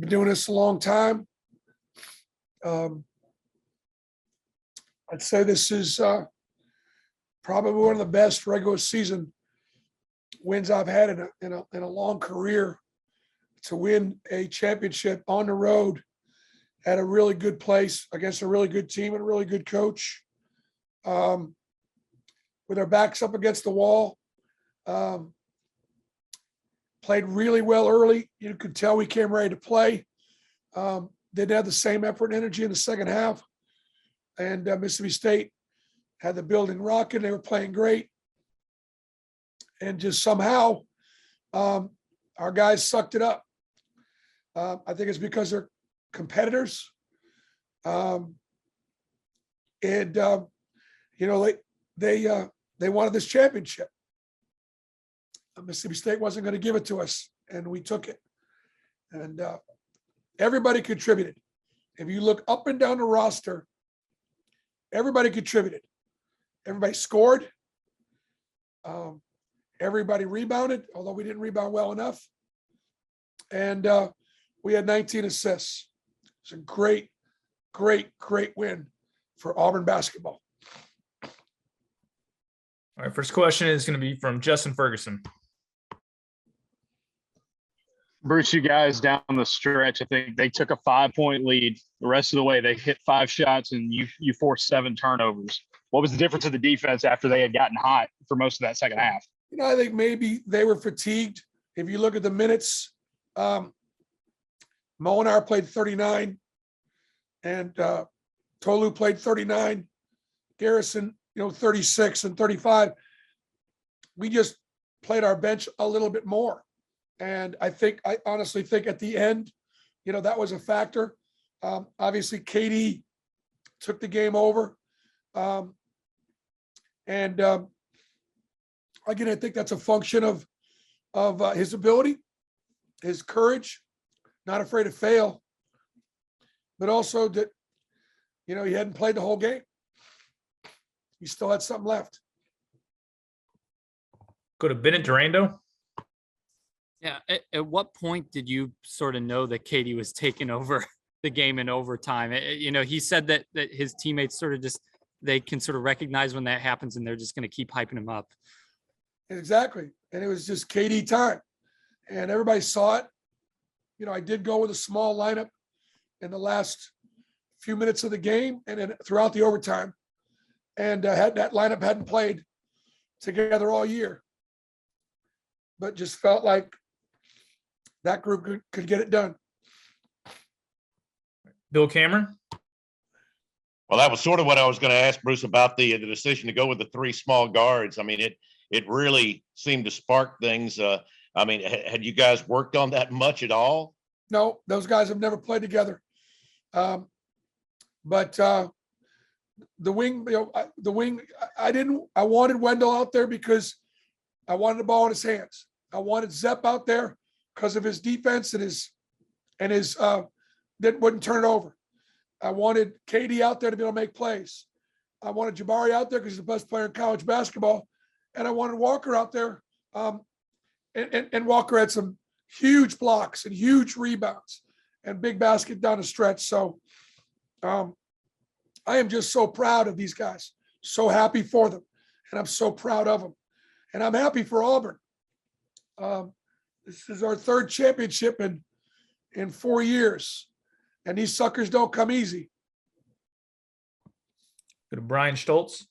been doing this a long time. I'd say this is probably one of the best regular season wins I've had in a long career. To win a championship on the road at a really good place against a really good team and a really good coach, with our backs up against the wall. Played really well early. You could tell we came ready to play. Didn't have the same effort and energy in the second half. And Mississippi State had the building rocking. They were playing great. And just somehow our guys sucked it up. I think it's because they're competitors. You know, they wanted this championship. Mississippi State wasn't going to give it to us, and we took it. And everybody contributed. If you look up and down the roster, everybody contributed. Everybody scored. Everybody rebounded, although we didn't rebound well enough. And we had 19 assists. It's a great, great, great win for Auburn basketball. All right, first question is going to be from Justin Ferguson. Bruce, you guys down the stretch, I think they took a 5-point lead. The rest of the way, they hit 5 shots and you forced 7 turnovers. What was the difference of the defense after they had gotten hot for most of that second half? You know, I think maybe they were fatigued. If you look at the minutes, Molinar played 39 and Tolu played 39. Garrison, 36 and 35. We just played our bench a little bit more. And I honestly think at the end, that was a factor. Obviously, KD took the game over. Again, I think that's a function of his ability, his courage, not afraid to fail, but also that, he hadn't played the whole game. He still had something left. Go to Bennett Durando. Yeah. At what point did you sort of know that Katie was taking over the game in overtime? He said that his teammates sort of they can sort of recognize when that happens and they're just going to keep hyping him up. Exactly. And it was just KD time. And everybody saw it. I did go with a small lineup in the last few minutes of the game and then throughout the overtime. And that lineup hadn't played together all year. But just felt like that group could get it done. Bill Cameron. Well, that was sort of what I was going to ask Bruce about the decision to go with the 3 small guards. I mean, it really seemed to spark things. Had you guys worked on that much at all? No, those guys have never played together. But the wing, I wanted Wendell out there because I wanted the ball in his hands. I wanted Zepp out there because of his defense and his that wouldn't turn it over. I wanted KD out there to be able to make plays. I wanted Jabari out there because he's the best player in college basketball. And I wanted Walker out there. And Walker had some huge blocks and huge rebounds and big basket down the stretch. So I am just so proud of these guys, so happy for them. And I'm so proud of them. And I'm happy for Auburn. This is our 3rd championship in 4 years. And these suckers don't come easy. Go to Brian Stoltz.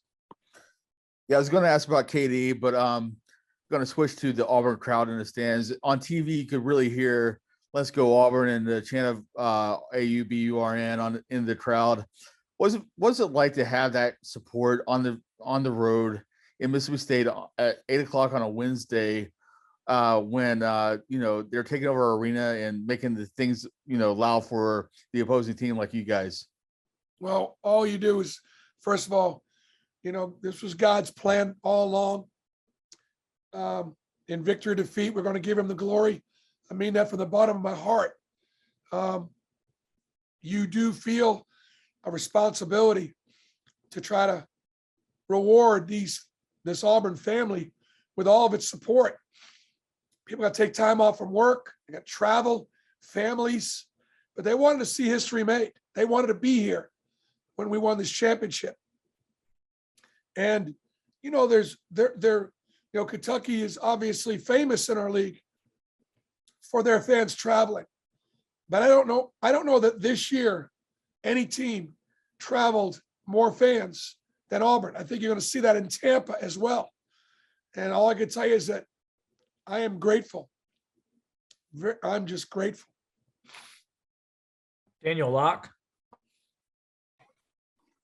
Yeah, I was going to ask about KD, but going to switch to the Auburn crowd in the stands. On TV, you could really hear "Let's Go Auburn" and the chant of AUBURN in the crowd. What's it like to have that support on the road in Mississippi State at 8:00 on a Wednesday when they're taking over our arena and making the things loud for the opposing team like you guys? Well, all you do is, first of all, this was God's plan all along. In victory or defeat, we're going to give him the glory. I mean that from the bottom of my heart. You do feel a responsibility to try to reward this Auburn family with all of its support. People got to take time off from work. They got travel, families. but they wanted to see history made. They wanted to be here when we won this championship. And, Kentucky is obviously famous in our league for their fans traveling. But I don't know that this year any team traveled more fans than Auburn. I think you're going to see that in Tampa as well. And all I can tell you is that I am grateful. I'm just grateful. Daniel Locke.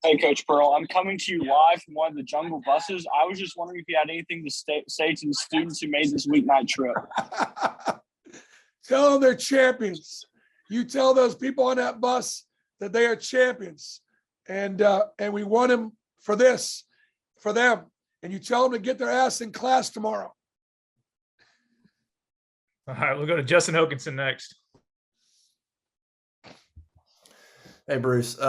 Hey, Coach Pearl, I'm coming to you live from one of the Jungle buses. I was just wondering if you had anything to say to the students who made this weeknight trip. Tell them they're champions. You tell those people on that bus that they are champions. And we won them for this, for them. And you tell them to get their ass in class tomorrow. All right, we'll go to Justin Hokanson next. Hey, Bruce.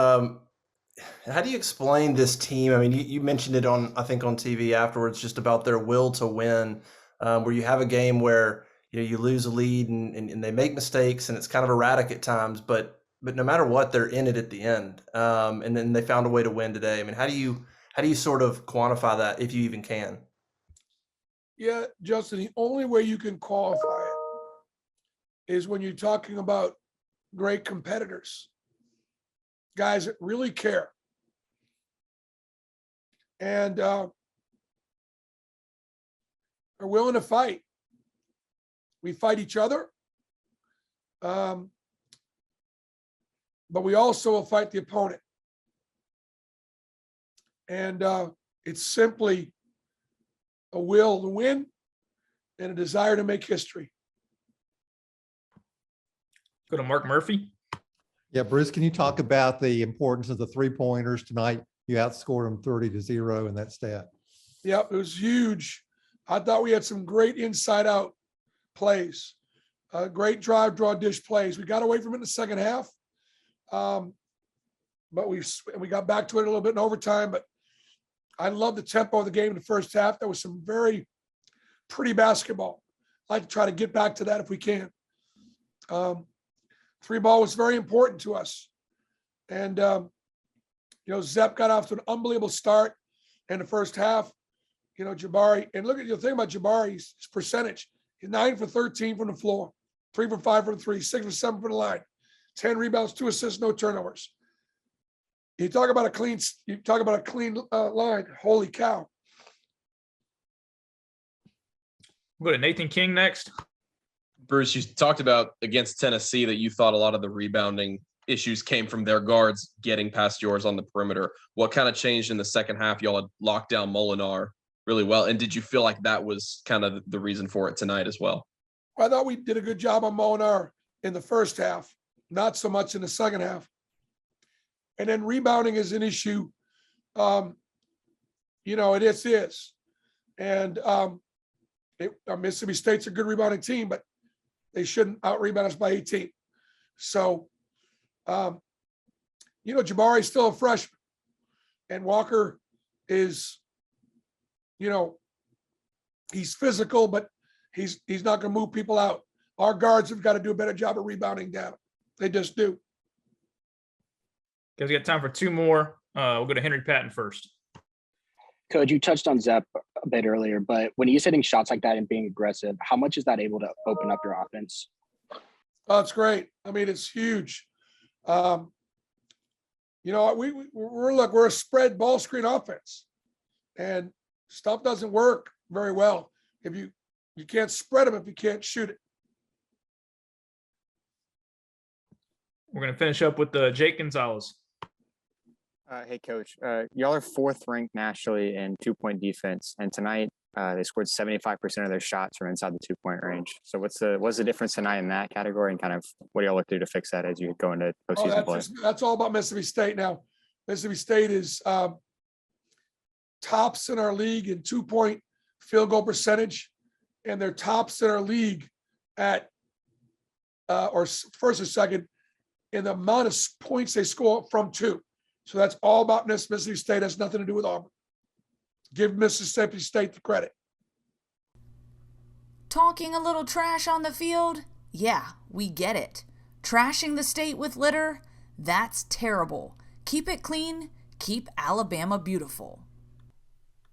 How do you explain this team? I mean, you mentioned it I think on TV afterwards, just about their will to win, where you have a game where you lose a lead and they make mistakes and it's kind of erratic at times, but no matter what, they're in it at the end. And then they found a way to win today. I mean, how do you sort of quantify that, if you even can? Yeah, Justin, the only way you can qualify it is when you're talking about great competitors, guys that really care. And are willing to fight. We fight each other, but we also will fight the opponent. And it's simply a will to win and a desire to make history. Go to Mark Murphy. Yeah, Bruce, can you talk about the importance of the 3-pointers tonight? You outscored them 30-0 in that stat. Yep, it was huge. I thought we had some great inside-out plays, great drive, draw, dish plays. We got away from it in the second half, but we got back to it a little bit in overtime. But I love the tempo of the game in the first half. There was some very pretty basketball. I'd like to try to get back to that if we can. 3-ball was very important to us. And, Zep got off to an unbelievable start in the first half. Jabari, and look at the thing about Jabari's percentage. He's 9 for 13 from the floor, 3 for 5 from 3, 6 for 7 from the line, 10 rebounds, 2 assists, no turnovers. You talk about a clean line. Holy cow. We'll go to Nathan King next. Bruce, you talked about against Tennessee that you thought a lot of the rebounding issues came from their guards getting past yours on the perimeter. What kind of changed in the second half? Y'all had locked down Molinar really well. And did you feel like that was kind of the reason for it tonight as well? I thought we did a good job on Molinar in the first half, not so much in the second half. And then rebounding is an issue. It is. And Mississippi State's a good rebounding team, but they shouldn't out-rebound us by 18. So, Jabari's still a freshman. And Walker is, he's physical, but he's not going to move people out. Our guards have got to do a better job of rebounding down. They just do. Guys, we got time for 2 more. We'll go to Henry Patton first. Coach, you touched on Zep a bit earlier, but when he's hitting shots like that and being aggressive, how much is that able to open up your offense? Oh, it's great. I mean, it's huge. We're a spread ball screen offense, and stuff doesn't work very well if you can't spread them if you can't shoot it. We're going to finish up with Jake Gonzalez. Hey, Coach. Y'all are 4th ranked nationally in 2-point defense, and tonight they scored 75% of their shots from inside the 2-point range. So what's the difference tonight in that category, and kind of what do y'all look to do to fix that as you go into postseason play? That's all about Mississippi State now. Mississippi State is tops in our league in 2-point field goal percentage, and they're tops in our league at or first or second in the amount of points they score from 2. So that's all about Mississippi State. Has nothing to do with Auburn. Give Mississippi State the credit. Talking a little trash on the field? Yeah, we get it. Trashing the state with litter? That's terrible. Keep it clean. Keep Alabama beautiful.